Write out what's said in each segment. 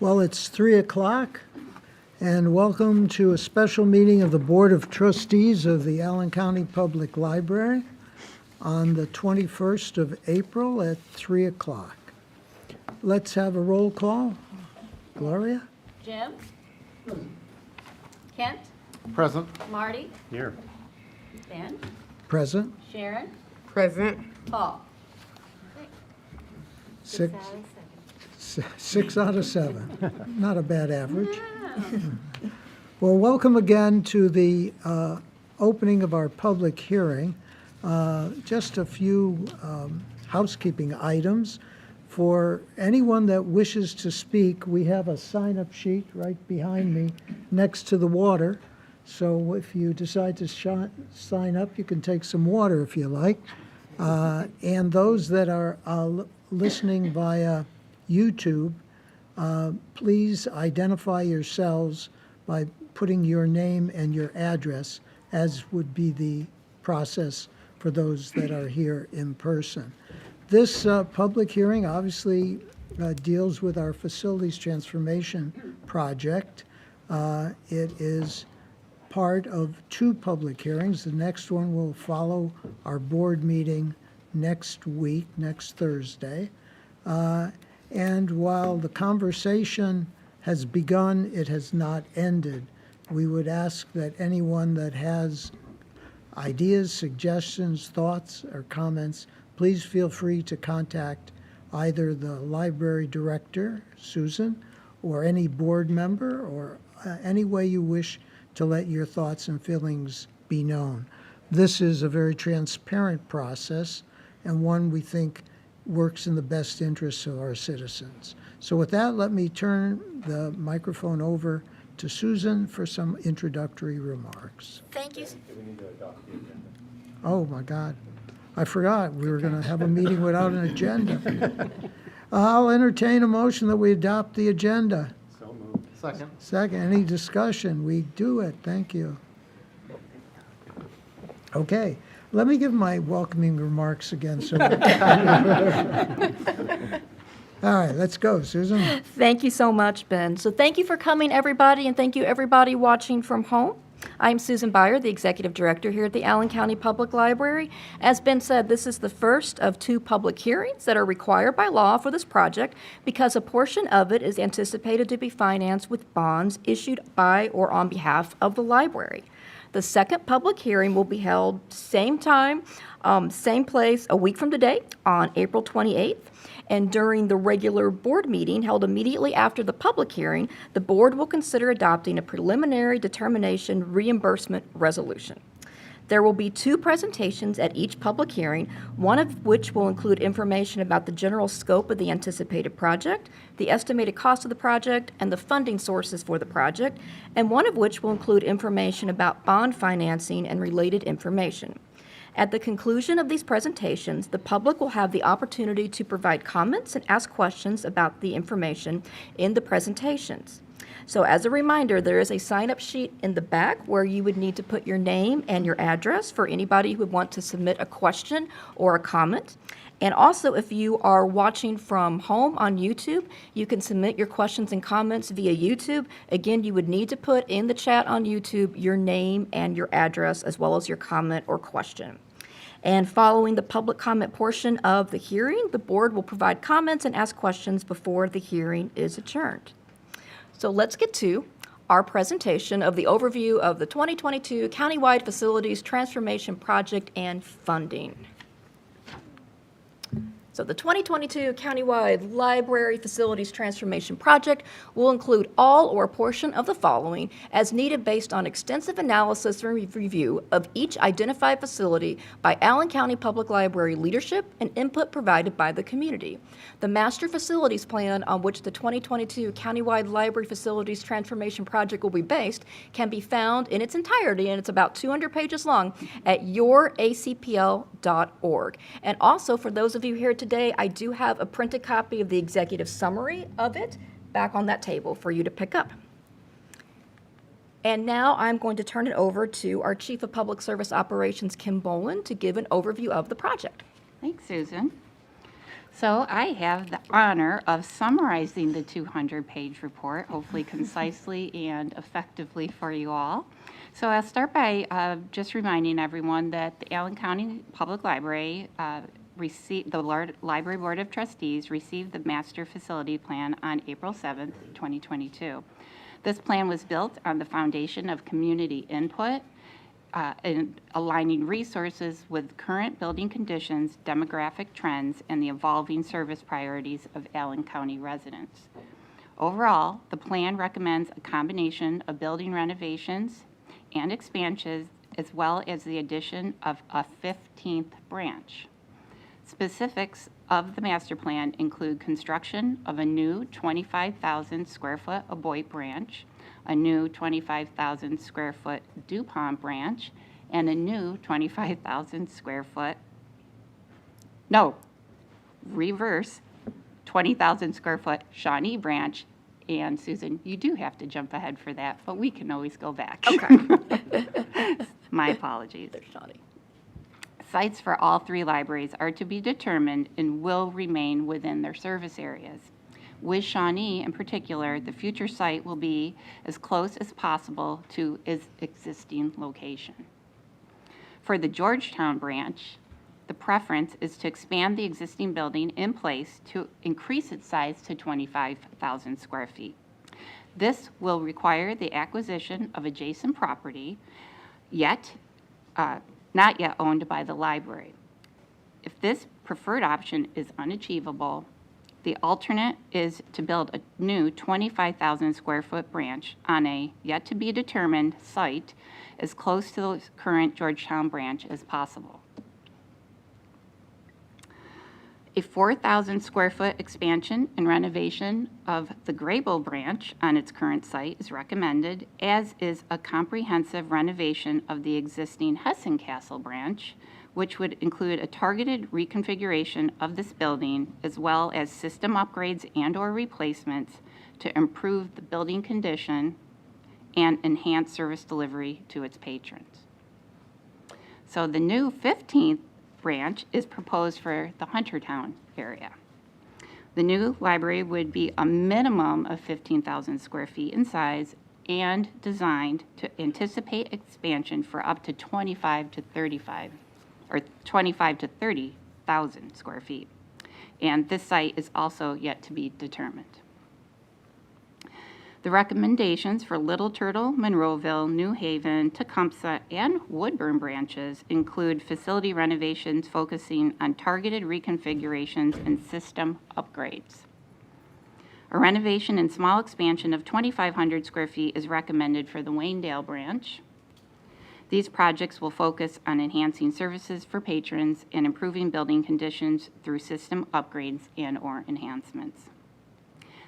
Well, it's 3 o'clock, and welcome to a special meeting of the Board of Trustees of the Allen County Public Library on the 21st of April at 3 o'clock. Let's have a roll call. Gloria? Jim? Kent? Present. Marty? Here. Ben? Present. Sharon? Present. Paul? Six out of seven. Not a bad average. Well, welcome again to the opening of our public hearing. Just a few housekeeping items. For anyone that wishes to speak, we have a sign-up sheet right behind me next to the water. So if you decide to sign up, you can take some water if you like. And those that are listening via YouTube, please identify yourselves by putting your name and your address, as would be the process for those that are here in person. This public hearing obviously deals with our facilities transformation project. It is part of two public hearings. The next one will follow our board meeting next week, next Thursday. And while the conversation has begun, it has not ended. We would ask that anyone that has ideas, suggestions, thoughts, or comments, please feel free to contact either the library director, Susan, or any board member, or any way you wish to let your thoughts and feelings be known. This is a very transparent process, and one we think works in the best interests of our citizens. So with that, let me turn the microphone over to Susan for some introductory remarks. Thank you. Oh, my God. I forgot we were going to have a meeting without an agenda. I'll entertain a motion that we adopt the agenda. So moved. Second. Second, any discussion? We do it. Thank you. Okay, let me give my welcoming remarks again. So, all right, let's go, Susan. Thank you so much, Ben. So thank you for coming, everybody, and thank you, everybody watching from home. I'm Susan Beyer, the Executive Director here at the Allen County Public Library. As Ben said, this is the first of two public hearings that are required by law for this project because a portion of it is anticipated to be financed with bonds issued by or on behalf of the library. The second public hearing will be held same time, same place, a week from today on April 28th. And during the regular board meeting held immediately after the public hearing, the board will consider adopting a preliminary determination reimbursement resolution. There will be two presentations at each public hearing, one of which will include information about the general scope of the anticipated project, the estimated cost of the project, and the funding sources for the project, and one of which will include information about bond financing and related information. At the conclusion of these presentations, the public will have the opportunity to provide comments and ask questions about the information in the presentations. So as a reminder, there is a sign-up sheet in the back where you would need to put your name and your address for anybody who would want to submit a question or a comment. And also, if you are watching from home on YouTube, you can submit your questions and comments via YouTube. Again, you would need to put in the chat on YouTube your name and your address as well as your comment or question. And following the public comment portion of the hearing, the board will provide comments and ask questions before the hearing is adjourned. So let's get to our presentation of the overview of the 2022 Countywide Facilities Transformation Project and funding. So the 2022 Countywide Library Facilities Transformation Project will include all or a portion of the following as needed based on extensive analysis and review of each identified facility by Allen County Public Library leadership and input provided by the community. The master facilities plan on which the 2022 Countywide Library Facilities Transformation Project will be based can be found in its entirety, and it's about 200 pages long, at youracpl.org. And also, for those of you here today, I do have a printed copy of the executive summary of it back on that table for you to pick up. And now I'm going to turn it over to our Chief of Public Service Operations, Kim Boland, to give an overview of the project. Thanks, Susan. So I have the honor of summarizing the 200-page report, hopefully concisely and effectively for you all. So I'll start by just reminding everyone that the Allen County Public Library Library Board of Trustees received the Master Facility Plan on April 7th, 2022. This plan was built on the foundation of community input and aligning resources with current building conditions, demographic trends, and the evolving service priorities of Allen County residents. Overall, the plan recommends a combination of building renovations and expansions, as well as the addition of a 15th branch. Specifics of the master plan include construction of a new 25,000 square foot Aboit branch, a new 25,000 square foot DuPont branch, and a new 25,000 square foot, 20,000 square foot Shawnee branch. And Susan, you do have to jump ahead for that, but we can always go back. Okay. My apologies. There's Shawnee. Sites for all three libraries are to be determined and will remain within their service areas. With Shawnee in particular, the future site will be as close as possible to its existing location. For the Georgetown branch, the preference is to expand the existing building in place to increase its size to 25,000 square feet. This will require the acquisition of adjacent property, not yet owned by the library. If this preferred option is unachievable, the alternate is to build a new 25,000 square foot branch on a yet to be determined site as close to the current Georgetown branch as possible. A 4,000 square foot expansion and renovation of the Graybull branch on its current site is recommended, as is a comprehensive renovation of the existing Hessen Castle branch, which would include a targeted reconfiguration of this building, as well as system upgrades and/or replacements to improve the building condition and enhance service delivery to its patrons. So the new 15th branch is proposed for the Huntertown area. The new library would be a minimum of 15,000 square feet in size and designed to anticipate expansion for up to 25 to 30,000 square feet. And this site is also yet to be determined. The recommendations for Little Turtle, Monroeville, New Haven, Tecumseh, and Woodburn branches include facility renovations focusing on targeted reconfigurations and system upgrades. A renovation and small expansion of 2,500 square feet is recommended for the Waynedale branch. These projects will focus on enhancing services for patrons and improving building conditions through system upgrades and/or enhancements.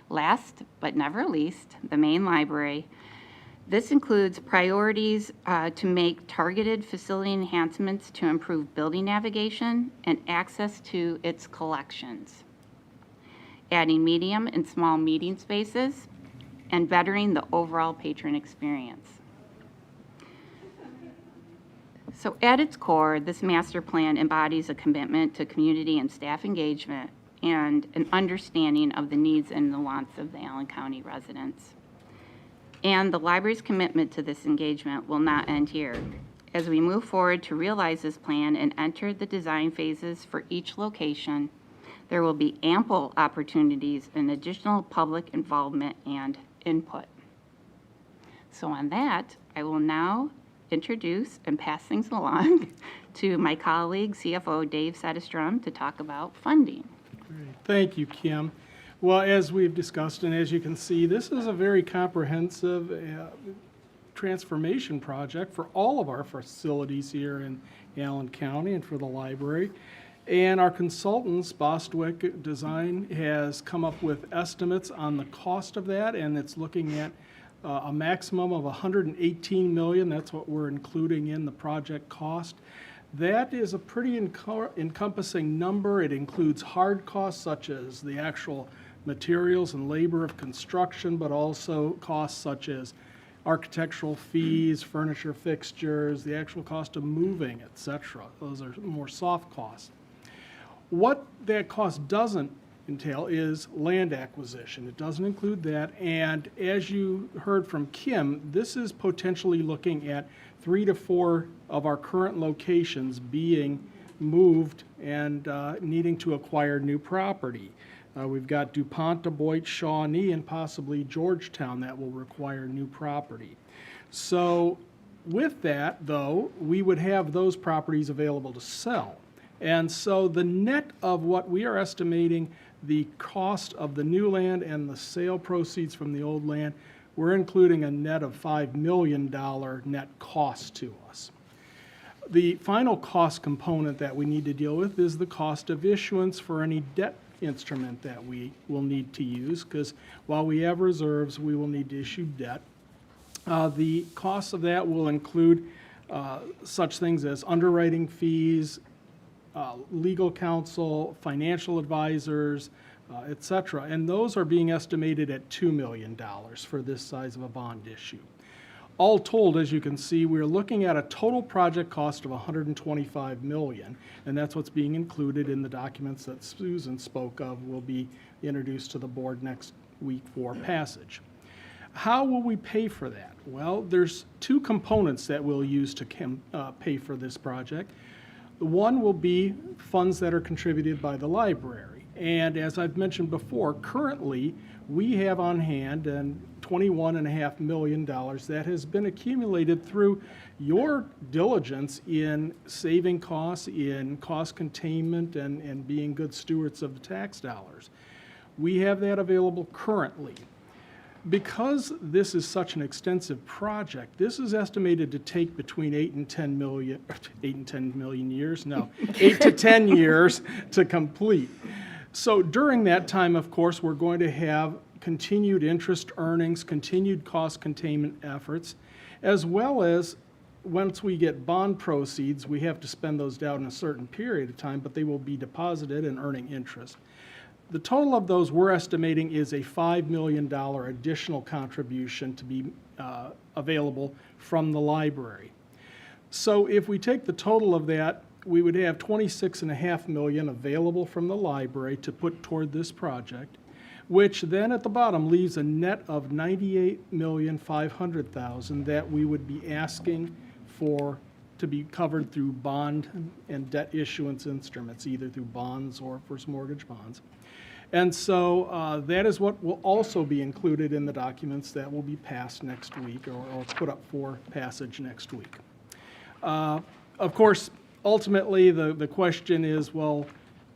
Last but never least, the main library. This includes priorities to make targeted facility enhancements to improve building navigation and access to its collections, adding medium and small meeting spaces, and bettering the overall patron experience. So at its core, this master plan embodies a commitment to community and staff engagement and an understanding of the needs and the wants of the Allen County residents. And the library's commitment to this engagement will not end here. As we move forward to realize this plan and enter the design phases for each location, there will be ample opportunities and additional public involvement and input. So on that, I will now introduce and pass things along to my colleague, CFO Dave Sedestrom, to talk about funding. Great. Thank you, Kim. Well, as we've discussed, and as you can see, this is a very comprehensive transformation project for all of our facilities here in Allen County and for the library. And our consultants, Bostwick Design, has come up with estimates on the cost of that, and it's looking at a maximum of $118 million. That's what we're including in the project cost. That is a pretty encompassing number. It includes hard costs such as the actual materials and labor of construction, but also costs such as architectural fees, furniture fixtures, the actual cost of moving, etc. Those are more soft costs. What that cost doesn't entail is land acquisition. It doesn't include that. And as you heard from Kim, this is potentially looking at 3 to 4 of our current locations being moved and needing to acquire new property. We've got DuPont, Du Bois, Shawnee, and possibly Georgetown that will require new property. So with that, though, we would have those properties available to sell. And so the net of what we are estimating the cost of the new land and the sale proceeds from the old land, we're including a net of $5 million net cost to us. The final cost component that we need to deal with is the cost of issuance for any debt instrument that we will need to use, because while we have reserves, we will need to issue debt. The cost of that will include such things as underwriting fees, legal counsel, financial advisors, et cetera. And those are being estimated at $2 million for this size of a bond issue. All told, as you can see, we're looking at a total project cost of $125 million, and that's what's being included in the documents that Susan spoke of will be introduced to the board next week for passage. How will we pay for that? Well, there's 2 components that we'll use to pay for this project. One will be funds that are contributed by the library. And as I've mentioned before, currently we have on hand $21.5 million that has been accumulated through your diligence in saving costs, in cost containment, and being good stewards of the tax dollars. We have that available currently. Because this is such an extensive project, this is estimated to take between 8 and 10 million years? No, 8 to 10 years to complete. So during that time, of course, we're going to have continued interest earnings, continued cost containment efforts, as well as once we get bond proceeds, we have to spend those down in a certain period of time, but they will be deposited and earning interest. The total of those we're estimating is a $5 million additional contribution to be available from the library. So if we take the total of that, we would have $26.5 million available from the library to put toward this project, which then at the bottom leaves a net of $98,500,000 that we would be asking for to be covered through bond and debt issuance instruments, either through bonds or first mortgage bonds. And so that is what will also be included in the documents that will be passed next week or put up for passage next week. Of course, ultimately, the question is, well,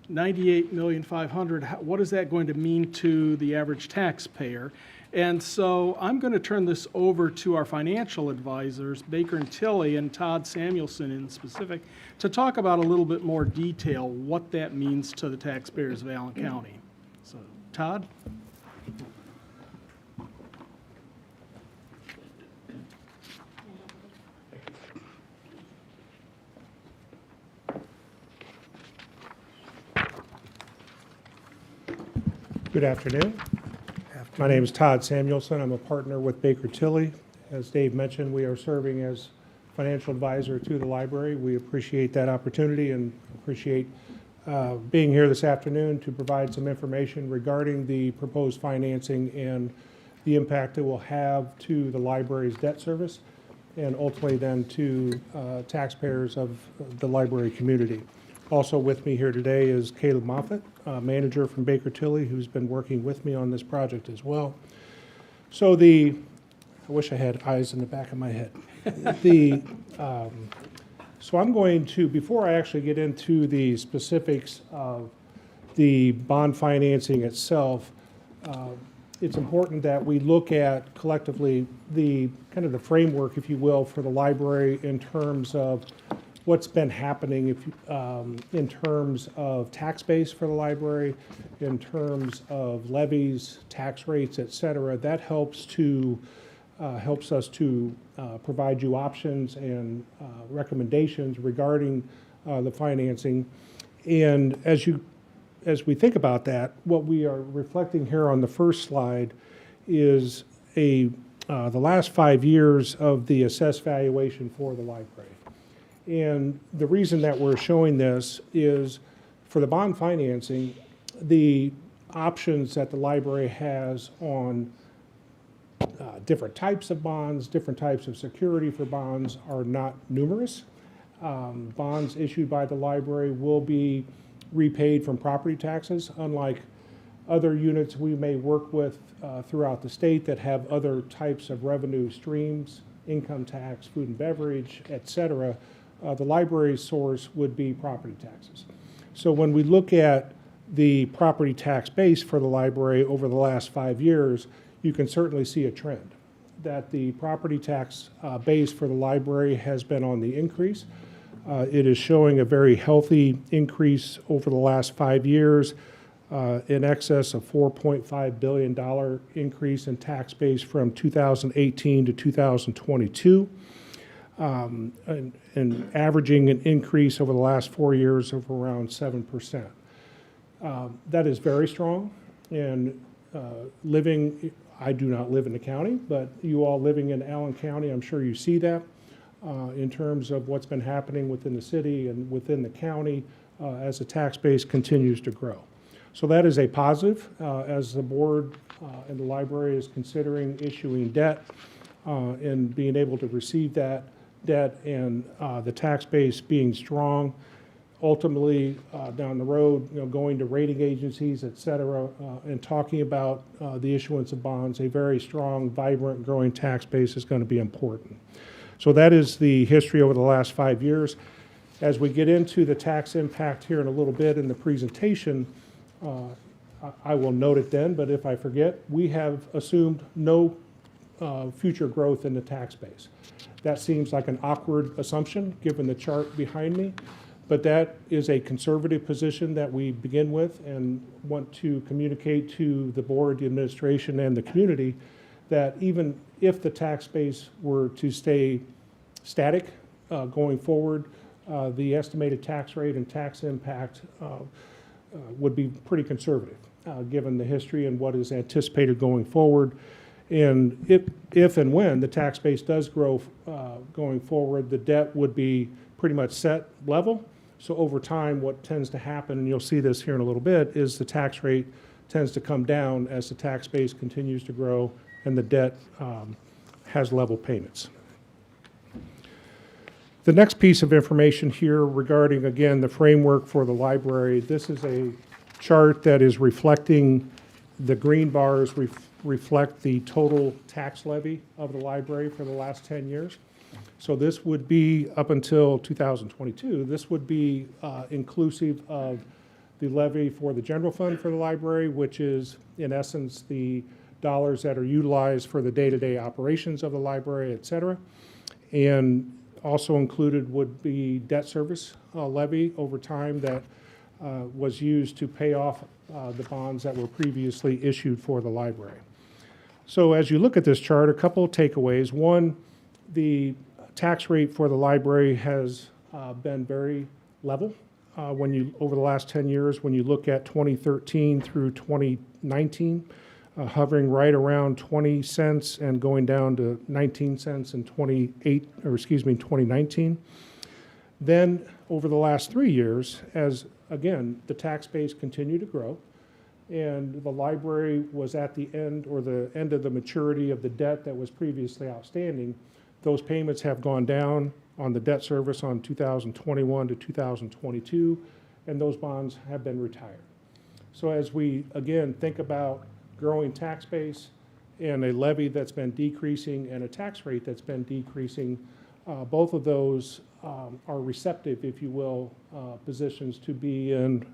$98,500,000, what is that going to mean to the average taxpayer? And so I'm going to turn this over to our financial advisors, Baker and Tilley and Todd Samuelson in specific, to talk about a little bit more detail what that means to the taxpayers of Allen County. So, Todd? Good afternoon. My name is Todd Samuelson. I'm a partner with Baker Tilley. As Dave mentioned, we are serving as financial advisor to the library. We appreciate that opportunity and appreciate being here this afternoon to provide some information regarding the proposed financing and the impact it will have to the library's debt service and ultimately then to taxpayers of the library community. Also with me here today is Caleb Moffett, manager from Baker Tilley, who's been working with me on this project as well. So I wish I had eyes in the back of my head. So I'm going to, before I actually get into the specifics of the bond financing itself, it's important that we look at collectively the kind of the framework, if you will, for the library in terms of what's been happening in terms of tax base for the library, in terms of levies, tax rates, et cetera. That helps us to provide you options and recommendations regarding the financing. And as we think about that, what we are reflecting here on the first slide is the last 5 years of the assessed valuation for the library. And the reason that we're showing this is For the bond financing, the options that the library has on different types of bonds, different types of security for bonds are not numerous. Bonds issued by the library will be repaid from property taxes, unlike other units we may work with throughout the state that have other types of revenue streams, income tax, food and beverage, et cetera. The library's source would be property taxes. So when we look at the property tax base for the library over the last 5 years, you can certainly see a trend that the property tax base for the library has been on the increase. It is showing a very healthy increase over the last 5 years, in excess of $4.5 billion increase in tax base from 2018 to 2022, and averaging an increase over the last 4 years of around 7%. That is very strong, and I do not live in the county, but you all living in Allen County, I'm sure you see that in terms of what's been happening within the city and within the county as the tax base continues to grow. So that is a positive as the board and the library is considering issuing debt and being able to receive that debt, and the tax base being strong. Ultimately, down the road, going to rating agencies, et cetera, and talking about the issuance of bonds, a very strong, vibrant, growing tax base is going to be important. So that is the history over the last 5 years. As we get into the tax impact here in a little bit in the presentation, I will note it then, but if I forget, we have assumed no future growth in the tax base. That seems like an awkward assumption, given the chart behind me. But that is a conservative position that we begin with and want to communicate to the board, the administration, and the community that even if the tax base were to stay static going forward, the estimated tax rate and tax impact would be pretty conservative, given the history and what is anticipated going forward. And if and when the tax base does grow going forward, the debt would be pretty much set level. So over time, what tends to happen, and you'll see this here in a little bit, is the tax rate tends to come down as the tax base continues to grow and the debt has level payments. The next piece of information here regarding, again, the framework for the library, this is a chart that is reflecting, the green bars reflect the total tax levy of the library for the last 10 years. So this would be up until 2022. This would be inclusive of the levy for the general fund for the library, which is in essence the dollars that are utilized for the day-to-day operations of the library, et cetera. And also included would be debt service levy over time that was used to pay off the bonds that were previously issued for the library. So as you look at this chart, a couple of takeaways. One, the tax rate for the library has been very level over the last 10 years. When you look at 2013 through 2019, hovering right around 20 cents and going down to 19 cents in 2019. Then over the last 3 years, as again, the tax base continued to grow, and the library was at the end of the maturity of the debt that was previously outstanding, those payments have gone down on the debt service on 2021 to 2022, and those bonds have been retired. So as we, again, think about growing tax base and a levy that's been decreasing and a tax rate that's been decreasing, both of those are receptive, if you will, positions to be in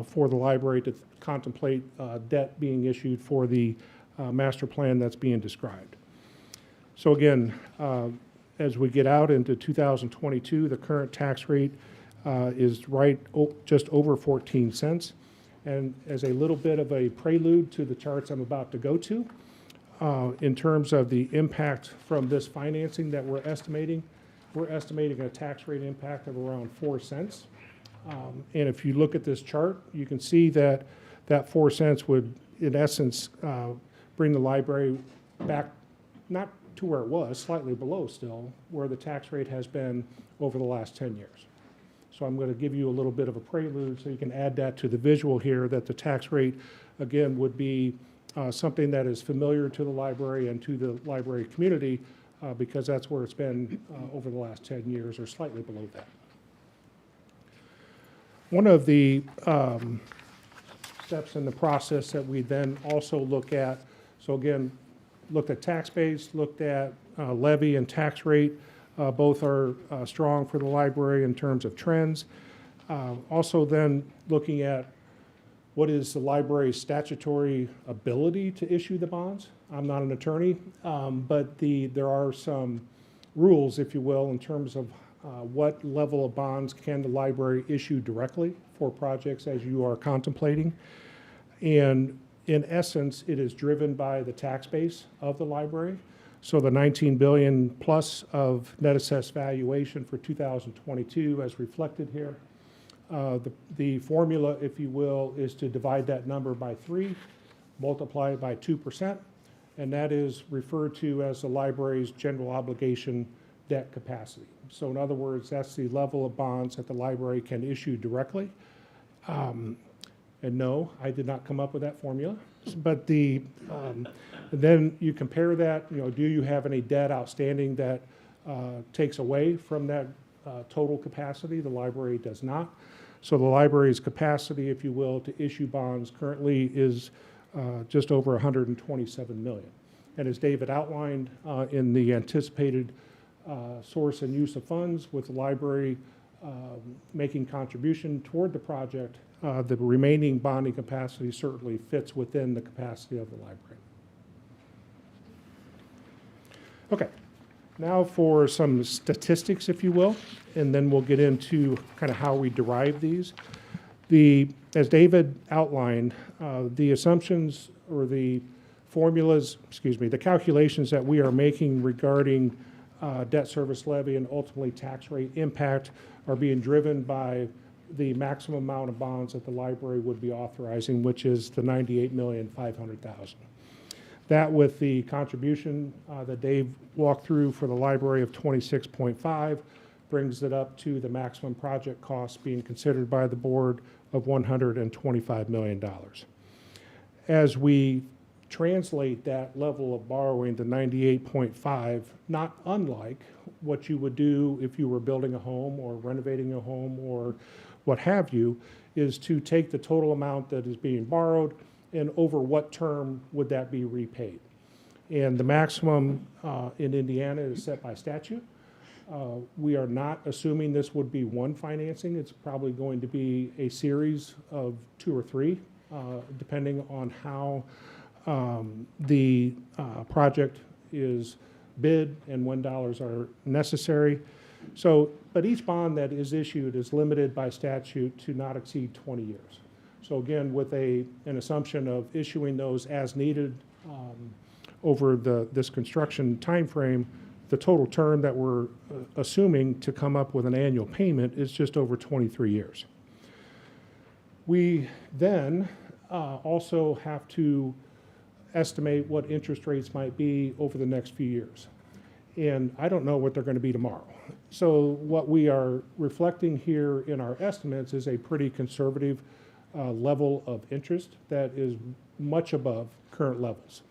for the library to contemplate debt being issued for the master plan that's being described. So again, as we get out into 2022, the current tax rate is just over 14 cents. And as a little bit of a prelude to the charts I'm about to go to, in terms of the impact from this financing that we're estimating a tax rate impact of around 4 cents. And if you look at this chart, you can see that 4 cents would, in essence, bring the library back, not to where it was, slightly below still, where the tax rate has been over the last 10 years. So I'm going to give you a little bit of a prelude so you can add that to the visual here, that the tax rate, again, would be something that is familiar to the library and to the library community because that's where it's been over the last 10 years or slightly below that. One of the steps in the process that we then also look at, so again, looked at tax base, looked at levy and tax rate. Both are strong for the library in terms of trends. Also then looking at what is the library's statutory ability to issue the bonds. I'm not an attorney, but there are some rules, if you will, in terms of what level of bonds can the library issue directly for projects as you are contemplating. And in essence, it is driven by the tax base of the library. So the 19 billion plus of net assessed valuation for 2022 as reflected here. The formula, if you will, is to divide that number by 3, multiply it by 2%, and that is referred to as the library's general obligation debt capacity. So in other words, that's the level of bonds that the library can issue directly. And no, I did not come up with that formula, but then you compare that, do you have any debt outstanding that takes away from that total capacity? The library does not. So the library's capacity, if you will, to issue bonds currently is just over 127 million. And as David outlined in the anticipated source and use of funds with the library making contribution toward the project, the remaining bonding capacity certainly fits within the capacity of the library. Okay, now for some statistics, if you will, and then we'll get into kind of how we derive these. As David outlined, the assumptions or the formulas, the calculations that we are making regarding debt service levy and ultimately tax rate impact are being driven by the maximum amount of bonds that the library would be authorizing, which is the $98,500,000. That with the contribution that Dave walked through for the library of 26.5 brings it up to the maximum project cost being considered by the board of $125 million. As we translate that level of borrowing to 98.5, not unlike what you would do if you were building a home or renovating a home or what have you, is to take the total amount that is being borrowed and over what term would that be repaid. And the maximum in Indiana is set by statute. We are not assuming this would be one financing. It's probably going to be a series of 2 or 3, depending on how the project is bid and when dollars are necessary. So, but each bond that is issued is limited by statute to not exceed 20 years. So again, with an assumption of issuing those as needed over this construction timeframe, the total term that we're assuming to come up with an annual payment is just over 23 years. We then also have to estimate what interest rates might be over the next few years. And I don't know what they're going to be tomorrow. So what we are reflecting here in our estimates is a pretty conservative level of interest that is much above current levels.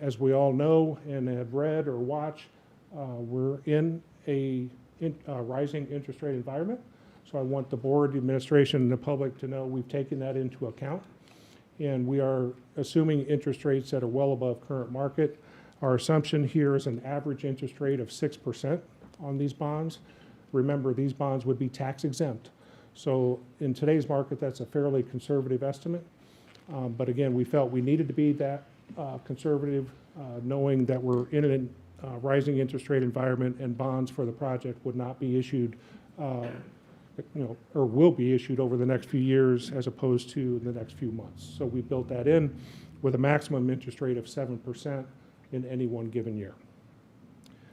As we all know and have read or watched, we're in a rising interest rate environment. So I want the board, the administration, and the public to know we've taken that into account. And we are assuming interest rates that are well above current market. Our assumption here is an average interest rate of 6% on these bonds. Remember, these bonds would be tax exempt. So in today's market, that's a fairly conservative estimate. But again, we felt we needed to be that conservative, knowing that we're in a rising interest rate environment and bonds for the project would not be issued, or will be issued over the next few years as opposed to the next few months. So we built that in with a maximum interest rate of 7% in any one given year.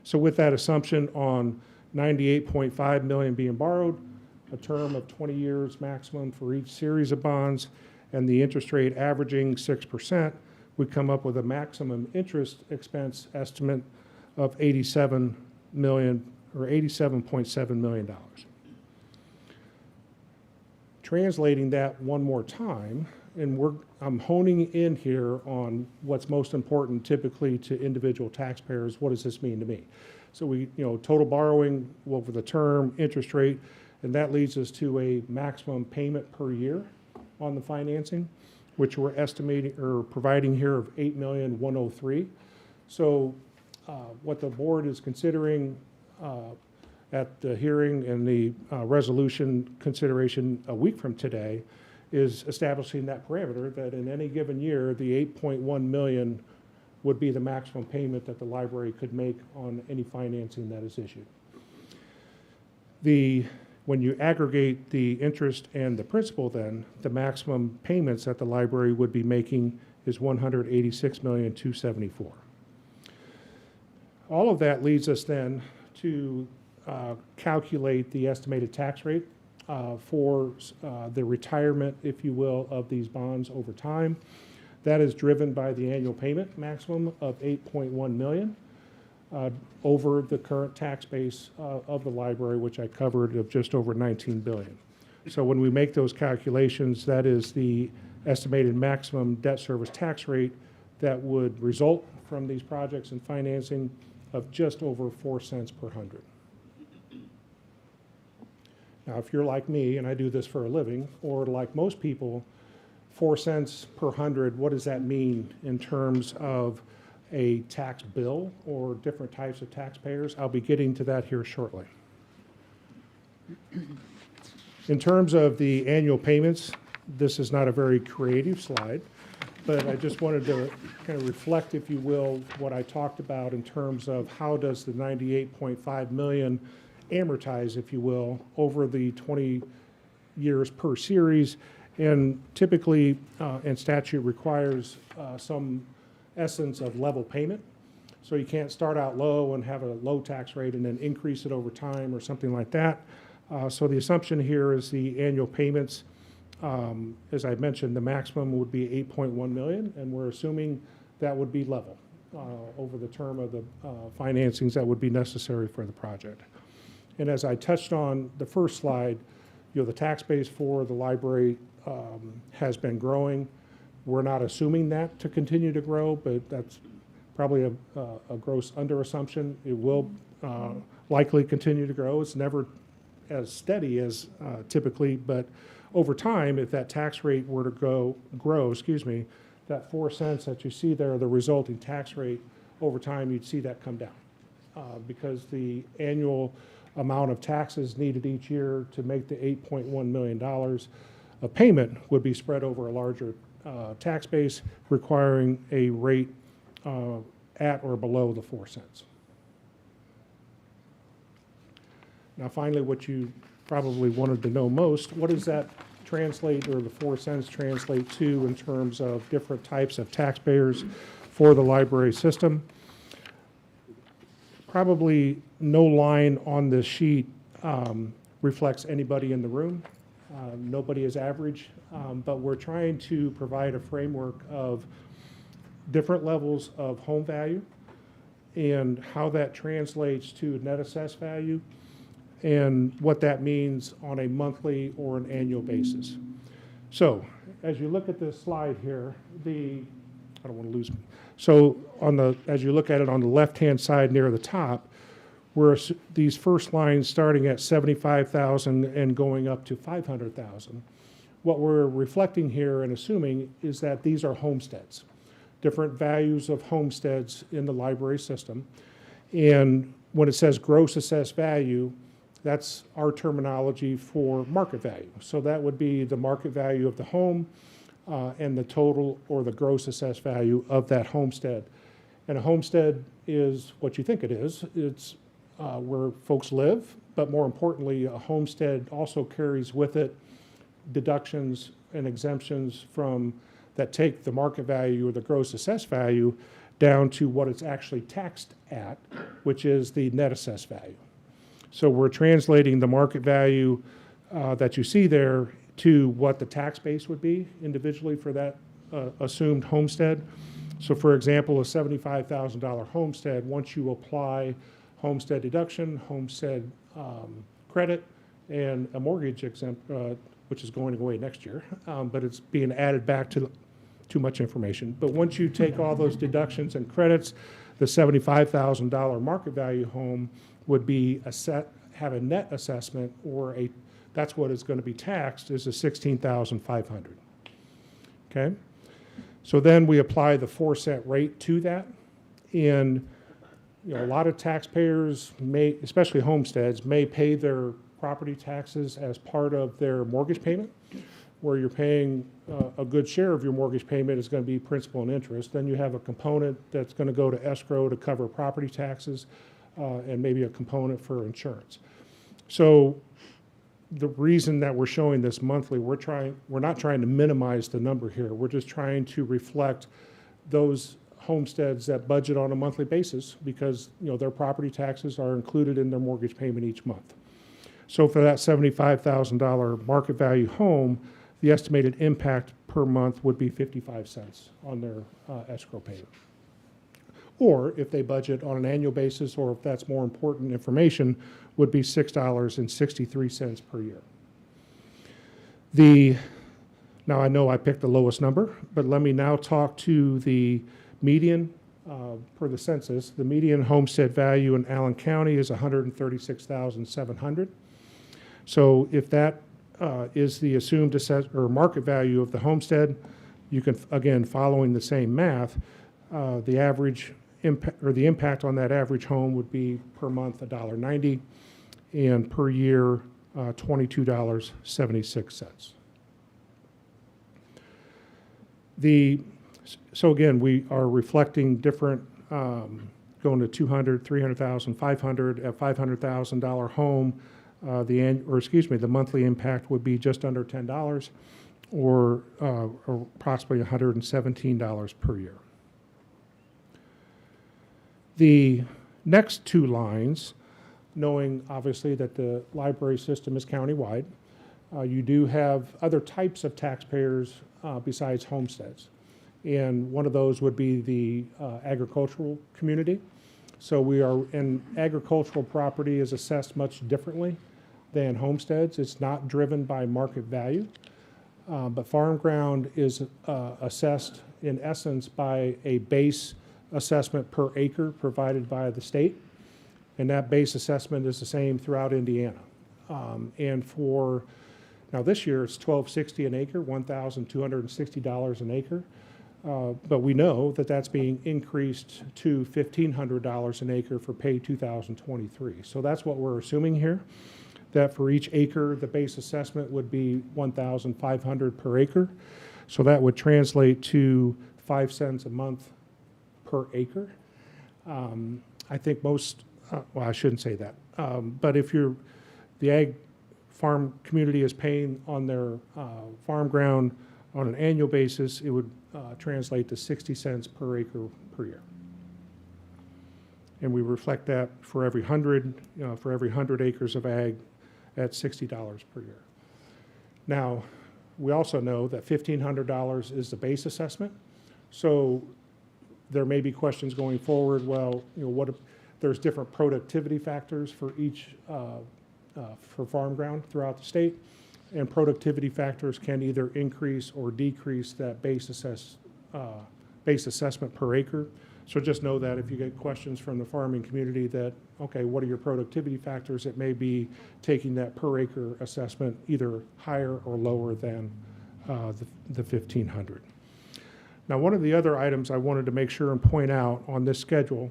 So with that assumption on 98.5 million being borrowed, a term of 20 years maximum for each series of bonds, and the interest rate averaging 6%, we come up with a maximum interest expense estimate of $87 million or $87.7 million. translating that one more time, and I'm honing in here on what's most important typically to individual taxpayers. What does this mean to me? So total borrowing over the term, interest rate, and that leads us to a maximum payment per year on the financing, which we're estimating or providing here of $8,103,000. So what the board is considering at the hearing and the resolution consideration a week from today is establishing that parameter that in any given year, the $8.1 million would be the maximum payment that the library could make on any financing that is issued. When you aggregate the interest and the principal, then the maximum payments that the library would be making is $186,274,000. All of that leads us then to calculate the estimated tax rate for the retirement, if you will, of these bonds over time. That is driven by the annual payment maximum of $8.1 million over the current tax base of the library, which I covered, of just over $19 billion. So when we make those calculations, that is the estimated maximum debt service tax rate that would result from these projects and financing of just over 4 cents per hundred. Now, if you're like me, and I do this for a living, or like most people, 4 cents per hundred, what does that mean in terms of a tax bill or different types of taxpayers? I'll be getting to that here shortly. In terms of the annual payments, this is not a very creative slide, but I just wanted to kind of reflect, if you will, what I talked about in terms of how does the $98.5 million amortize, if you will, over the 20 years per series. And typically, and statute requires some essence of level payment. So you can't start out low and have a low tax rate and then increase it over time or something like that. So the assumption here is the annual payments, as I mentioned, the maximum would be $8.1 million, and we're assuming that would be level over the term of the financings that would be necessary for the project. And as I touched on the first slide, the tax base for the library has been growing. We're not assuming that to continue to grow, but that's probably a gross under assumption. It will likely continue to grow. It's never as steady as typically, but over time, if that tax rate were to grow, that 4 cents that you see there, the resulting tax rate, over time, you'd see that come down because the annual amount of taxes needed each year to make the $8.1 million of payment would be spread over a larger tax base, requiring a rate at or below the 4 cents. Now, finally, what you probably wanted to know most, what does that translate, or the 4 cents translate to in terms of different types of taxpayers for the library system? Probably no line on this sheet reflects anybody in the room. Nobody is average, but we're trying to provide a framework of different levels of home value and how that translates to net assessed value and what that means on a monthly or an annual basis. So as you look at this slide here, I don't want to lose me. So as you look at it on the left-hand side near the top, where these first lines starting at 75,000 and going up to 500,000, what we're reflecting here and assuming is that these are homesteads, different values of homesteads in the library system. And when it says gross assessed value, that's our terminology for market value. So that would be the market value of the home and the total or the gross assessed value of that homestead. And a homestead is what you think it is. It's where folks live, but more importantly, a homestead also carries with it deductions and exemptions from that take the market value or the gross assessed value down to what it's actually taxed at, which is the net assessed value. So we're translating the market value that you see there to what the tax base would be individually for that assumed homestead. So for example, a $75,000 homestead, once you apply homestead deduction, homestead credit, and a mortgage which is going away next year, but it's being added back to too much information. But once you take all those deductions and credits, the $75,000 market value home would be have a net assessment, or that's what is going to be taxed, is a $16,500. Okay? So then we apply the 4-cent rate to that, and a lot of taxpayers may, especially homesteads, may pay their property taxes as part of their mortgage payment, where you're paying a good share of your mortgage payment is going to be principal and interest. Then you have a component that's going to go to escrow to cover property taxes, and maybe a component for insurance. So the reason that we're showing this monthly, we're not trying to minimize the number here. We're just trying to reflect those homesteads that budget on a monthly basis, because their property taxes are included in their mortgage payment each month. So for that $75,000 market value home, the estimated impact per month would be 55 cents on their escrow payment. Or if they budget on an annual basis, or if that's more important information, would be $6.63 per year. Now I know I picked the lowest number, but let me now talk to the median per the census. The median homestead value in Allen County is $136,700. So if that is the assumed or market value of the homestead, you can, again, following the same math, the average impact, or the impact on that average home would be per month $1.90, and per year $22.76. So again, we are reflecting different, going to 200, 300,000, 500. At $500,000 home, the monthly impact would be just under $10, or approximately $117 per year. The next two lines, knowing obviously that the library system is countywide, you do have other types of taxpayers besides homesteads. And one of those would be the agricultural community. So agricultural property is assessed much differently than homesteads. It's not driven by market value, but farm ground is assessed in essence by a base assessment per acre provided by the state. And that base assessment is the same throughout Indiana. And for, now this year it's $1,260 an acre, $1,260 an acre. But we know that that's being increased to $1,500 an acre for pay 2023. So that's what we're assuming here, that for each acre, the base assessment would be $1,500 per acre. So that would translate to 5 cents a month per acre. I think most, well, I shouldn't say that, but if the ag farm community is paying on their farm ground on an annual basis, it would translate to 60 cents per acre per year. And we reflect that for every 100 acres of ag at $60 per year. Now, we also know that $1,500 is the base assessment. So there may be questions going forward, well, what if there's different productivity factors for each, for farm ground throughout the state, and productivity factors can either increase or decrease that base assessment per acre. So just know that if you get questions from the farming community that, okay, what are your productivity factors, it may be taking that per acre assessment either higher or lower than the 1,500. Now, one of the other items I wanted to make sure and point out on this schedule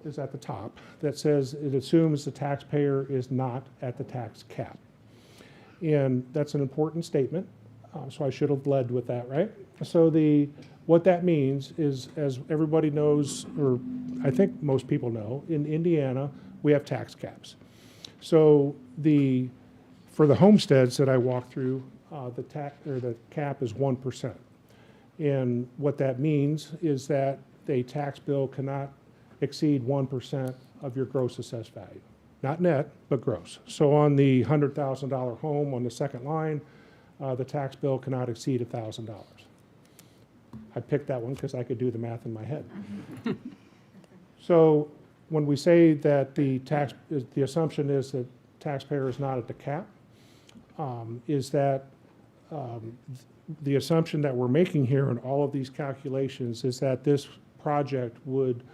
is at the top, that says it assumes the taxpayer is not at the tax cap. And that's an important statement, so I should have led with that, right? So what that means is, as everybody knows, or I think most people know, in Indiana, we have tax caps. So for the homesteads that I walked through, the cap is 1%. And what that means is that a tax bill cannot exceed 1% of your gross assessed value. Not net, but gross. So on the $100,000 home on the second line, the tax bill cannot exceed $1,000. I picked that one because I could do the math in my head. So when we say that the assumption is that taxpayer is not at the cap, is that the assumption that we're making here in all of these calculations is that this project would,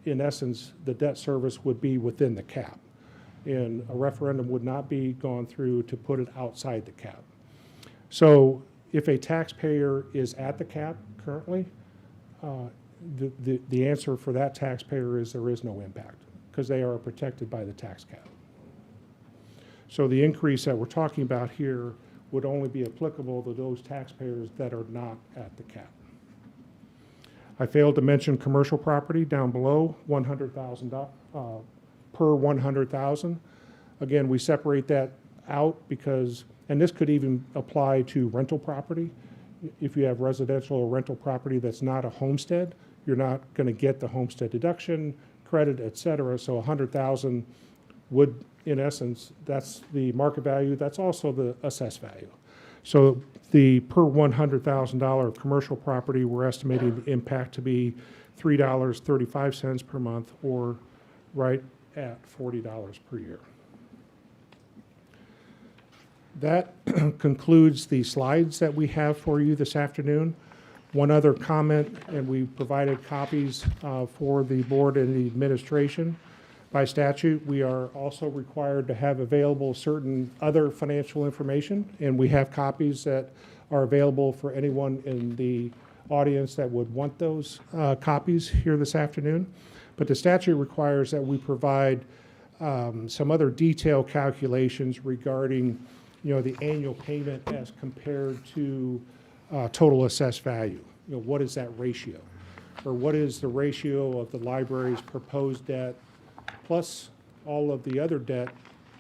in essence, the debt service would be within the cap. And a referendum would not be gone through to put it outside the cap. So if a taxpayer is at the cap currently, the answer for that taxpayer is there is no impact because they are protected by the tax cap. So the increase that we're talking about here would only be applicable to those taxpayers that are not at the cap. I failed to mention commercial property down below, $100,000 per 100,000. Again, we separate that out because, and this could even apply to rental property. If you have residential or rental property that's not a homestead, you're not going to get the homestead deduction, credit, et cetera. So 100,000 would, in essence, that's the market value. That's also the assessed value. So the per $100,000 commercial property, we're estimating the impact to be $3.35 per month, or right at $40 per year. That concludes the slides that we have for you this afternoon. One other comment, and we provided copies for the board and the administration. By statute, we are also required to have available certain other financial information, and we have copies that are available for anyone in the audience that would want those copies here this afternoon. But the statute requires that we provide some other detailed calculations regarding, the annual payment as compared to total assessed value. What is that ratio? Or what is the ratio of the library's proposed debt plus all of the other debt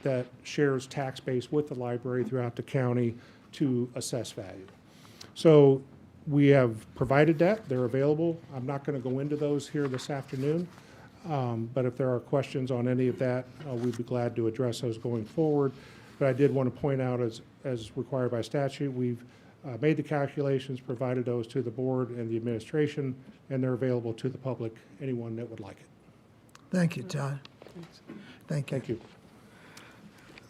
that shares tax base with the library throughout the county to assessed value? So we have provided that. They're available. I'm not going to go into those here this afternoon. But if there are questions on any of that, we'd be glad to address those going forward. But I did want to point out, as required by statute, we've made the calculations, provided those to the board and the administration, and they're available to the public, anyone that would like it. Thank you, Todd. Thank you. Thank you.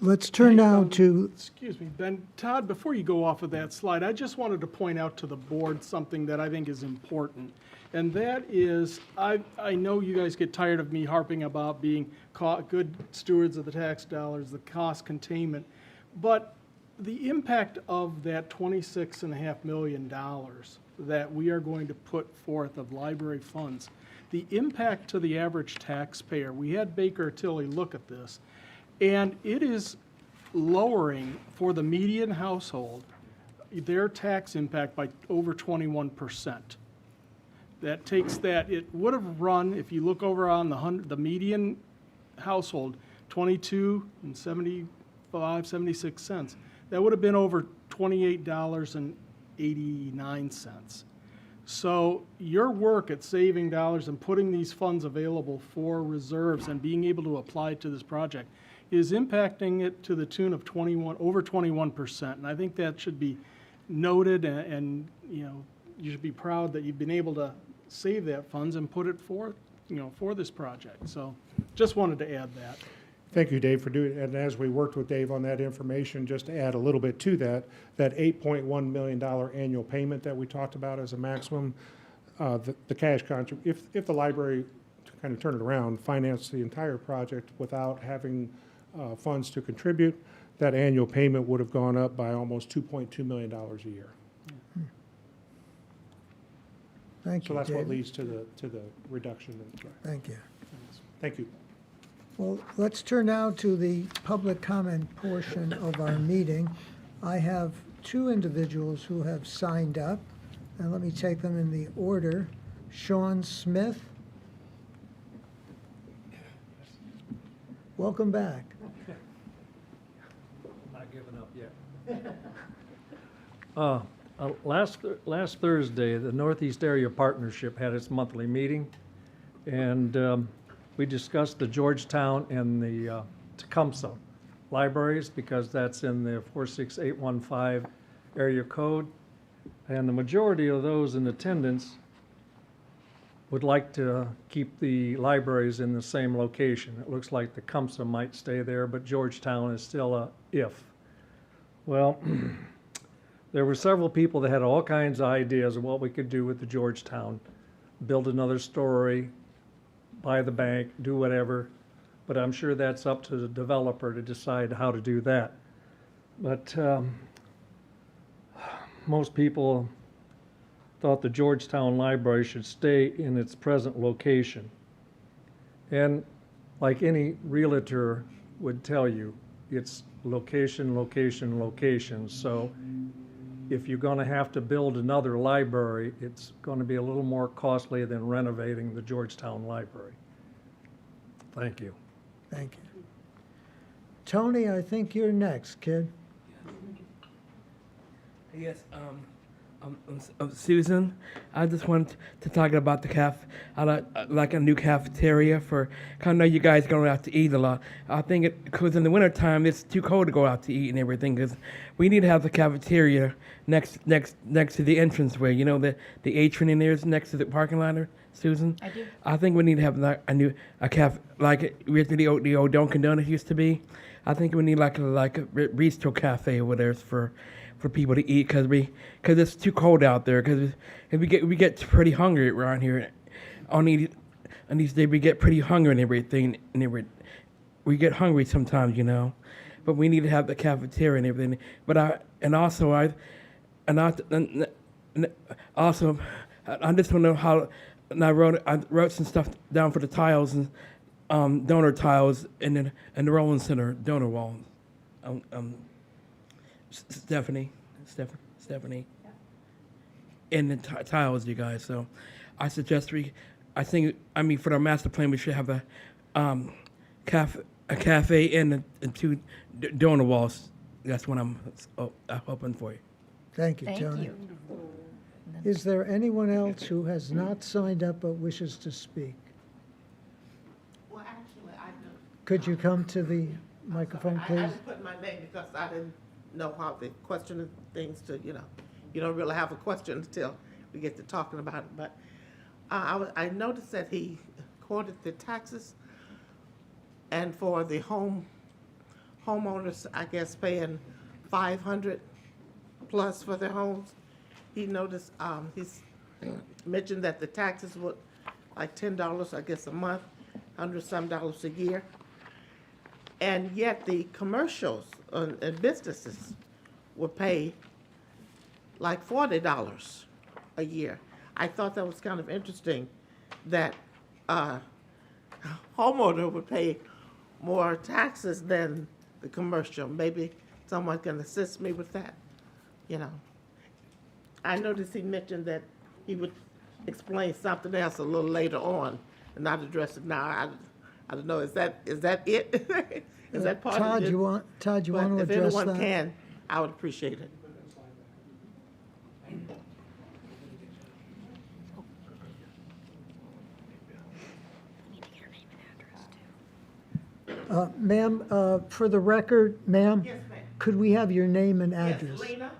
Let's turn now to, Excuse me, Ben. Todd, before you go off of that slide, I just wanted to point out to the board something that I think is important. And that is, I know you guys get tired of me harping about being good stewards of the tax dollars, the cost containment, but the impact of that $26.5 million that we are going to put forth of library funds, the impact to the average taxpayer, we had Baker Tilly look at this, and it is lowering for the median household their tax impact by over 21%. That takes that, it would have run, if you look over on the median household, 22.76 cents. That would have been over $28.89. So your work at saving dollars and putting these funds available for reserves and being able to apply to this project is impacting it to the tune of over 21%. And I think that should be noted, and you should be proud that you've been able to save that funds and put it for this project. So just wanted to add that. Thank you, Dave, for doing it. And as we worked with Dave on that information, just to add a little bit to that, that $8.1 million annual payment that we talked about as a maximum, the cash contribution, if the library, to kind of turn it around, financed the entire project without having funds to contribute, that annual payment would have gone up by almost $2.2 million a year. thank So you, that's what David. leads to the reduction in. Thank you. Thank you. Well, let's turn now to the public comment portion of our meeting. I have two individuals who have signed up, and let me take them in the order. Sean Smith. Welcome back. Not giving up yet. Last Thursday, the Northeast Area Partnership had its monthly meeting, and we discussed the Georgetown and the Tecumseh libraries because that's in the 46815 area code. And the majority of those in attendance would like to keep the libraries in the same location. It looks like Tecumseh might stay there, but Georgetown is still a if. Well, there were several people that had all kinds of ideas of what we could do with the Georgetown. Build another story, buy the bank, do whatever. But I'm sure that's up to the developer to decide how to do that. But most people thought the Georgetown Library should stay in its present location. And like any realtor would tell you, it's location, location, location. So if you're going to have to build another library, it's going to be a little more costly than renovating the Georgetown Library. Thank you. Thank you. Tony, I think you're next, kid. Yes, Susan, I just wanted to talk about the I like a new cafeteria for, I know you guys going out to eat a lot. I think because in the wintertime, it's too cold to go out to eat and everything, because we need to have the cafeteria next to the entranceway. You know, the atrium in there is next to the parking lot there, Susan? I do. I think we need to have like a cafe, like the old Dunkin' Donuts used to be. I think we need like a bistro cafe over there for people to eat, because it's too cold out there. Because we get pretty hungry around here. On these days we get pretty hungry and everything, we get hungry sometimes, you know. But we need to have the cafeteria and everything. But I just want to know how. And I wrote some stuff down for the tiles and donor tiles and the Rolling Center donor walls. Stephanie, and the tiles, you guys. So I suggest for the master plan, we should have a cafe and two donor walls. That's what I'm hoping for. Thank you, Thank Tony. you. Is there anyone else who has not signed up but wishes to speak? Well, actually, I do. Could you come to the microphone, I please? didn't put my name because I didn't know how the question of things to, you don't really have a question until we get to talking about it. But I noticed that he quoted the taxes, and for the homeowners, I guess, paying $500 plus for their homes. He noticed, he's mentioned that the taxes were like $10, I guess, a month, $100-some a year. And yet the commercials and businesses will pay like $40 a year. I thought that was kind of interesting that homeowner would pay more taxes than the commercial. Maybe someone can assist me with that, I noticed he mentioned that he would explain something else a little later on and not address it now. I don't know, is that it? Is that part of Todd, it? you want to address But if anyone that? can, I would appreciate it. Ma'am, for the record, ma'am, Yes, ma'am. could we have your name and Yes, address? Lena,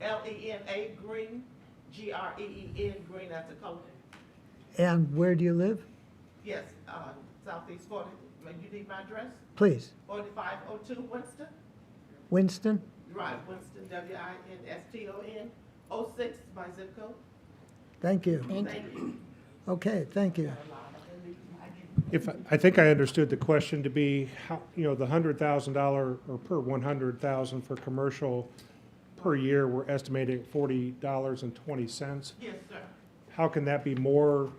Lena Green, Green, Green, that's the color. And where do you live? Yes, Southeast 40, you need my address? Please. 4502 Winston? Winston? Right, Winston, Winston, 06 is my zip code. Thank you. Thank you. Okay, thank you. I think I understood the question to be, how, the $100,000 or per 100,000 for commercial per year, we're estimating $40.20. Yes, sir. How can that be more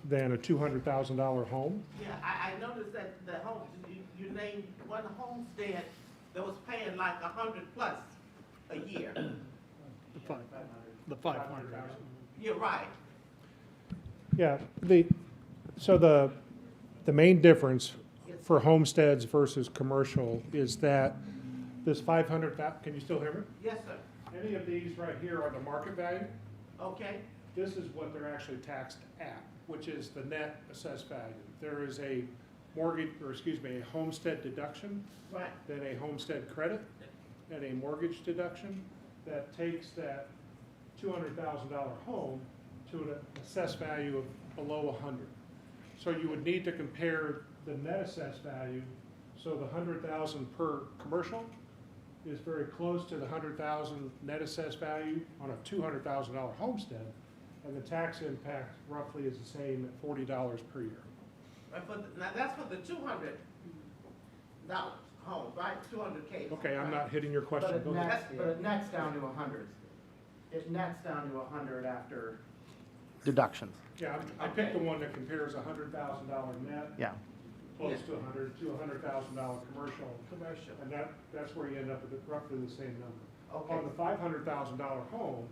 than a $200,000 home? Yeah, I noticed that the home, you named one homestead that was paying like 100 plus a year. The 500. You're right. Yeah, so the main difference for homesteads versus commercial is that this 500,000, can you still hear me? Yes, sir. Any of these right here are the market value. Okay, This is what they're actually taxed at, which is the net assessed value. There is a a homestead deduction, right. then a homestead credit, and a mortgage deduction that takes that $200,000 home to an assessed value of below 100. So you would need to compare the net assessed value, so the 100,000 per commercial is very close to the 100,000 net assessed value on a $200,000 homestead, and the tax impact roughly is the same at $40 per year. Now, that's for the $200 home, right? 200K. Okay, I'm not hitting your question. Go ahead. But it nets down to 100. It nets down to 100 after deductions. Yeah, I picked the one that compares $100,000 net, Yeah. close to 100, to $100,000 commercial. Commercial. And that's where you end up with roughly the same number. Okay. On the $500,000 home,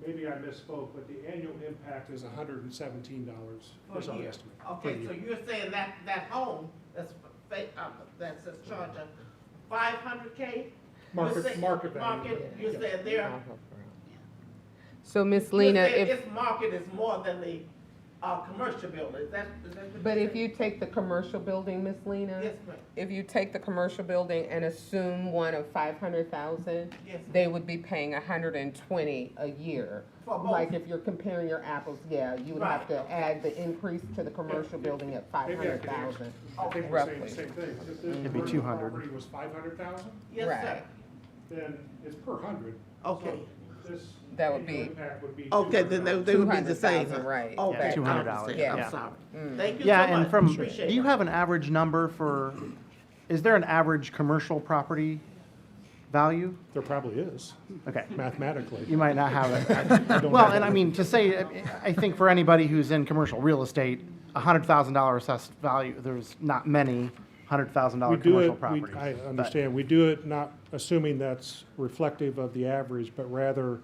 maybe I misspoke, but the annual impact is $117 For is a our year. estimate. Okay, so you're saying that home that's says charge of 500K? Market value. You're Yeah. saying there, So Miss you're Lena, saying if, its market is more than the commercial building, is that? but if you take the commercial building, Miss Lena? Yes, ma'am. If you take the commercial building and assume one of 500,000, Yes, ma'am. they would be paying 120 a year. For both? Like if you're comparing your apples, yeah, you would have Right. to add the increase to the commercial building at Maybe I could 500,000. I think we're saying Roughly. the same thing. If this It'd be commercial 200. property was 500,000, Yes, sir. Right. then it's per 100. Okay. So this That would annual be- impact would be Okay, then they would be the same. 200,000, right. Okay, Yeah, I $200, understand. yeah. I'm sorry. Thank you Yeah, so much. and from, Appreciate do you it. have an average number for, is there an average commercial property value? There probably is, Okay, mathematically. you might not have it. I don't Well, have and it. I mean, to say, I think for anybody who's in commercial real estate, $100,000 assessed value, there's not many $100,000 We do commercial it, properties. I but- understand, we do it not assuming that's reflective of the average, but rather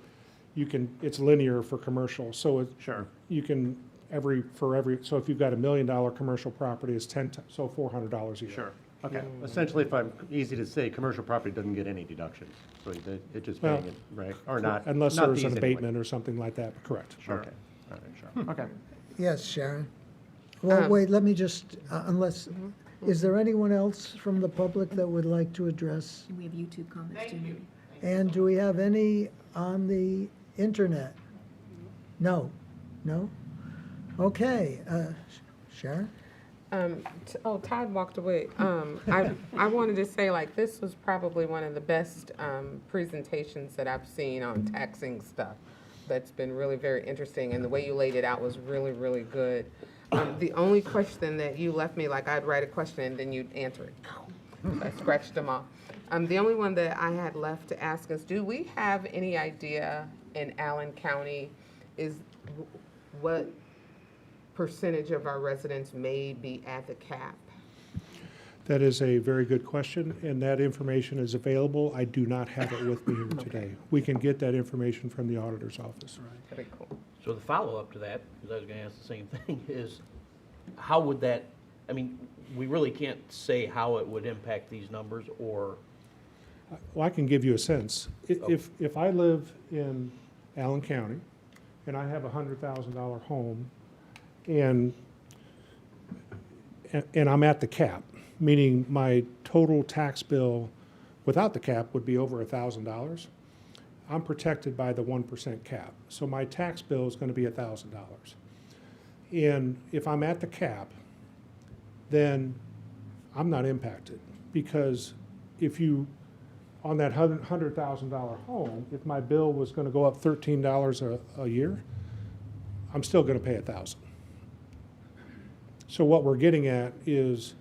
it's linear for commercial, so Sure. you can, so if you've got $1 million commercial property, it's so $400 a year. Sure, okay. Essentially, if I'm, easy to say, commercial property doesn't get any deductions, so it's just Well, paying it, right? Or not. Unless not there's an these anyway. abatement or something like that, but correct. Sure. Okay. All right, sure. Okay. Yes, Sharon? Well, wait, let me just, unless, is there anyone else from the public that would like to address? We have YouTube comments Thank you. And do we have any on the internet? No? No? Okay, Sharon? Todd walked away. I wanted to say, like, this was probably one of the best presentations that I've seen on taxing stuff. That's been really very interesting, and the way you laid it out was really, really good. The only question that you left me, like, I'd write a question and then you'd answer it. So I scratched them off. The only one that I had left to ask is, do we have any idea in Allen County what percentage of our residents may be at the cap? That is a very good question, and that information is available. I do not have it with me here today. We can get that information from the auditor's office. Very cool. So the follow-up to that, because I was gonna ask the same thing, is how would that, I mean, we really can't say how it would impact these numbers, or, Well, I can give you a sense. If I live in Allen County and I have a $100,000 home and I'm at the cap, meaning my total tax bill without the cap would be over $1,000, I'm protected by the 1% cap. So my tax bill is going to be $1,000. And if I'm at the cap, then I'm not impacted, because if you, on that $100,000 home, if my bill was going to go up $13 a year, I'm still going to pay $1,000. So what we're getting at is,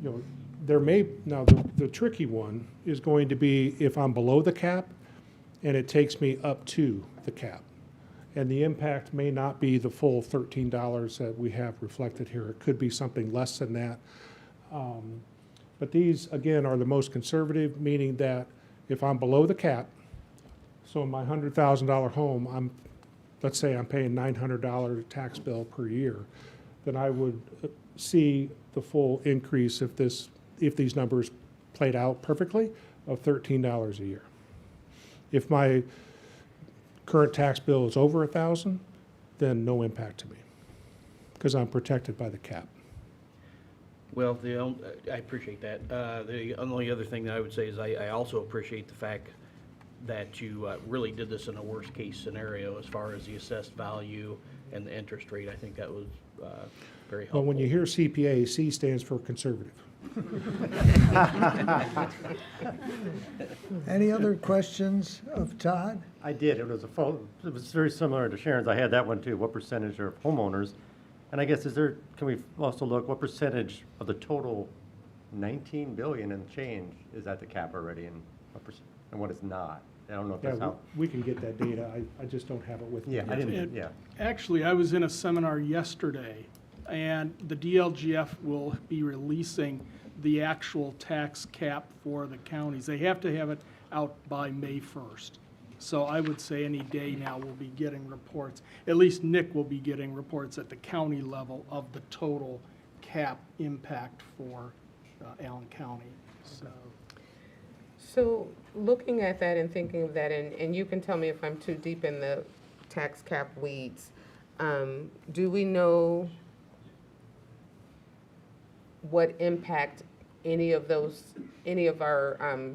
the tricky one is going to be if I'm below the cap and it takes me up to the cap. And the impact may not be the full $13 that we have reflected here. It could be something less than that. But these, again, are the most conservative, meaning that if I'm below the cap, so in my $100,000 home, let's say I'm paying $900 tax bill per year, then I would see the full increase if these numbers played out perfectly of $13 a year. If my current tax bill is over $1,000, then no impact to me, because I'm protected by the cap. well, I appreciate that. The only other thing that I would say is I also appreciate the fact that you really did this in a worst-case scenario as far as the assessed value and the interest rate. I think that was very helpful. Well, when you hear CPA, C stands for conservative. Any other questions of Todd? I did, it was it was very similar to Sharon's, I had that one too, what percentage are homeowners? And I guess can we also look, what percentage of the total 19 billion and change is at the cap already, and what is not? I don't know if that's Yeah, how. we can get that data. I just don't have it with me. Yeah, I didn't, yeah. Actually, I was in a seminar yesterday, and the DLGF will be releasing the actual tax cap for the counties. They have to have it out by May 1st. So I would say any day now we'll be getting reports, at least Nick will be getting reports at the county level of the total cap impact for Allen County, so. So looking at that and thinking of that, and you can tell me if I'm too deep in the tax cap weeds, do we know what impact any of our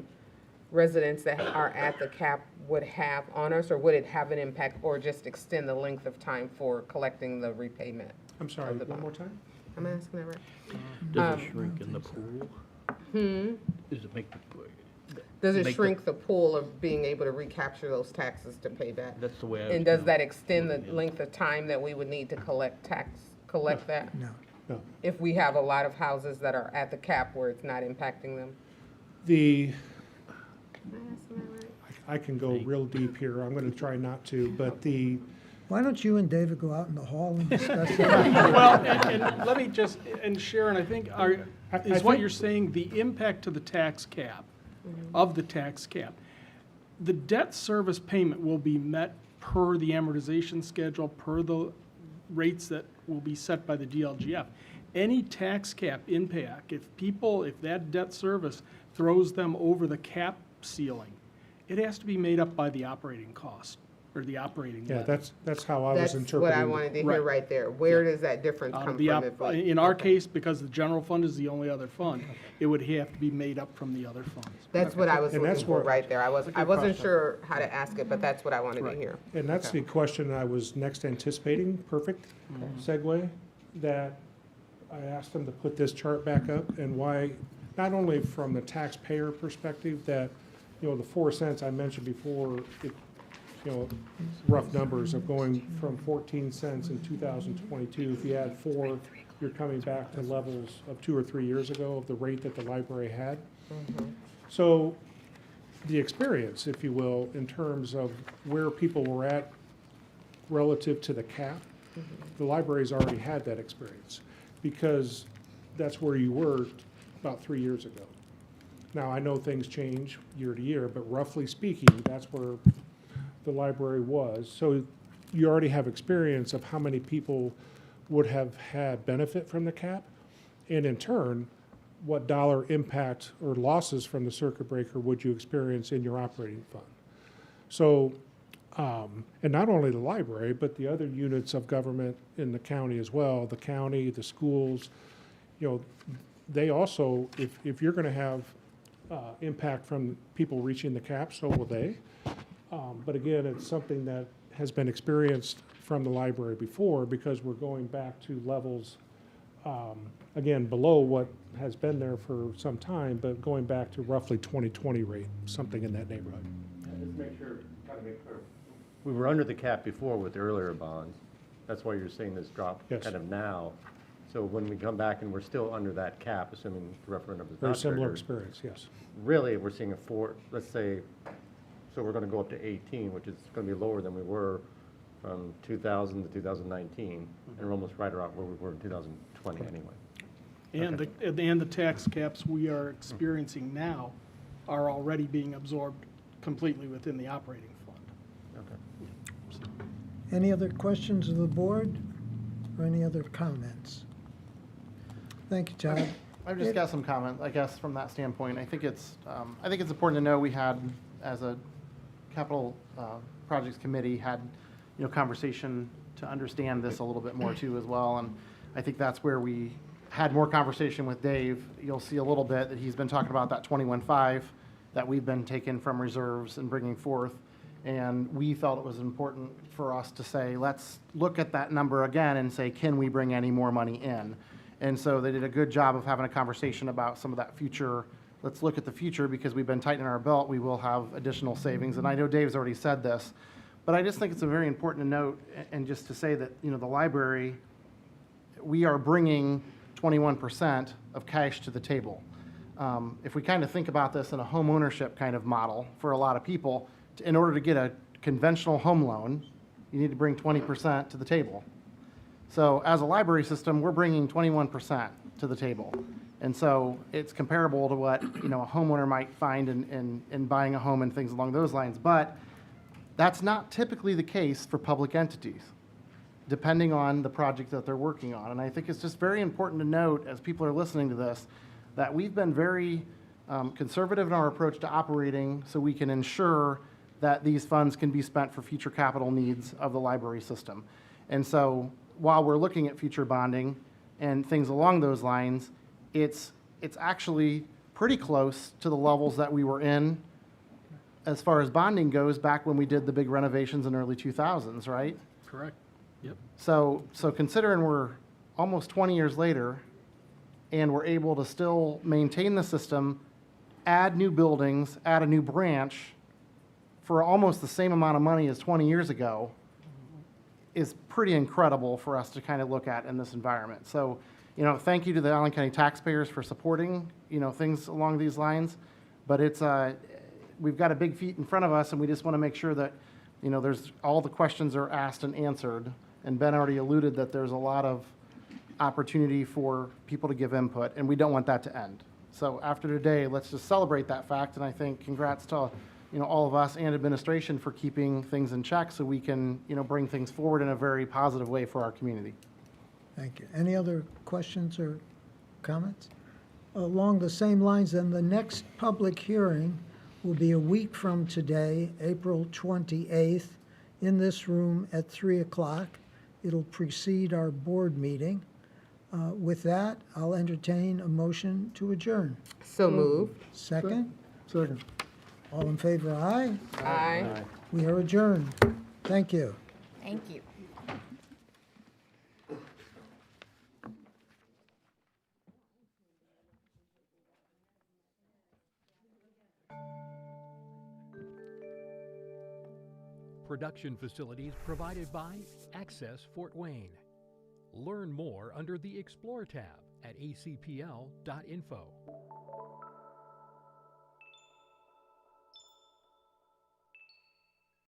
residents that are at the cap would have on us, or would it have an impact, or just extend the length of time for collecting the repayment? I'm sorry, one more time? Am I asking that right? Does it shrink in the pool? Does it make the, Does it make the- shrink the pool of being able to recapture those taxes to pay back? that's the way I was. And does gonna- that extend the length of time that we would need to collect that? No. No. If we have a lot of houses that are at the cap where it's not impacting them? The, Am I asking that right? I can go real deep here. I'm going to try not to, but the, Why don't you and David go out in the hall and discuss it? Well, and let me just, and Sharon, I think, I is what think- you're saying, the impact to the tax cap, of the tax cap. The debt service payment will be met per the amortization schedule, per the rates that will be set by the DLGF. Any tax cap impact, if that debt service throws them over the cap ceiling, it has to be made up by the operating cost, or the operating yeah, levy. that's how I was That's interpreting. what I wanted to hear right there. Where does that difference Out come of the from? if we- in our case, because the general fund is the only other fund, it would have to be made up from the other funds. That's what I was And that's looking for where- right there. I wasn't sure how to ask it, but that's what I wanted to Right. hear. And that's the question I was next anticipating, perfect segue, that I asked them to put this chart back up, and why, not only from the taxpayer perspective, that, the 4 cents I mentioned before, rough numbers of going from 14 cents in 2022, if you add 4, you're coming back to levels of 2 or 3 years ago of the rate that the library had. So the experience, if you will, in terms of where people were at relative to the cap, the library's already had that experience, because that's where you were about 3 years ago. Now, I know things change year to year, but roughly speaking, that's where the library was. So you already have experience of how many people would have had benefit from the cap, and in turn, what dollar impact or losses from the circuit breaker would you experience in your operating fund. So, and not only the library, but the other units of government in the county as well, the county, the schools, they also, if you're gonna have impact from people reaching the cap, so will they. But again, it's something that has been experienced from the library before, because we're going back to levels, again, below what has been there for some time, but going back to roughly 2020 rate, something in that neighborhood. Just make sure, try to make clear. We were under the cap before with the earlier bonds. That's why you're seeing this drop Yes. kind of now. So when we come back and we're still under that cap, assuming the referendum is Very not similar triggered, experience, yes. really, we're seeing let's say, so we're going to go up to 18, which is going to be lower than we were from 2000 to 2019, and we're almost right around where we were in 2020 anyway. And the tax caps we are experiencing now are already being absorbed completely within the operating fund. Okay. Any other questions of the board, or any other comments? Thank you, Todd. I've just got some comment, I guess, from that standpoint. I think it's important to know we had, as a capital projects committee, had, conversation to understand this a little bit more too as well. And I think that's where we had more conversation with Dave. You'll see a little bit that he's been talking about that 21.5 that we've been taking from reserves and bringing forth. And we felt it was important for us to say, let's look at that number again and say, can we bring any more money in? And so they did a good job of having a conversation about some of that future. Let's look at the future, because we've been tightening our belt. We will have additional savings. And I know Dave's already said this, but I just think it's a very important to note, and just to say that, the library, we are bringing 21% of cash to the table. If we kind of think about this in a home ownership kind of model for a lot of people, in order to get a conventional home loan, you need to bring 20% to the table. So as a library system, we're bringing 21% to the table. And so it's comparable to what, a homeowner might find in buying a home and things along those lines. But that's not typically the case for public entities, depending on the project that they're working on. And I think it's just very important to note, as people are listening to this, that we've been very conservative in our approach to operating, so we can ensure that these funds can be spent for future capital needs of the library system. And so while we're looking at future bonding and things along those lines, it's actually pretty close to the levels that we were in as far as bonding goes back when we did the big renovations in early 2000s, right? Correct. Yep. So considering we're almost 20 years later and we're able to still maintain the system, add new buildings, add a new branch for almost the same amount of money as 20 years ago, is pretty incredible for us to kind of look at in this environment. So, thank you to the Allen County taxpayers for supporting, things along these lines. But it's, we've got a big feat in front of us, and we just want to make sure that, there's, all the questions are asked and answered. And Ben already alluded that there's a lot of opportunity for people to give input, and we don't want that to end. So after today, let's just celebrate that fact, and I think congrats to, all of us and administration for keeping things in check, so we can, bring things forward in a very positive way for our community. Thank you. Any other questions or comments? Along the same lines, then, the next public hearing will be a week from today, April 28th, in this room at 3 o'clock. It'll precede our board meeting. With that, I'll entertain a motion to adjourn. So moved. Second? Second. All in favor, aye? Aye. We are adjourned. Thank you. Thank you. Production facilities provided by Access Fort Wayne. Learn more under the Explore tab at acpl.info.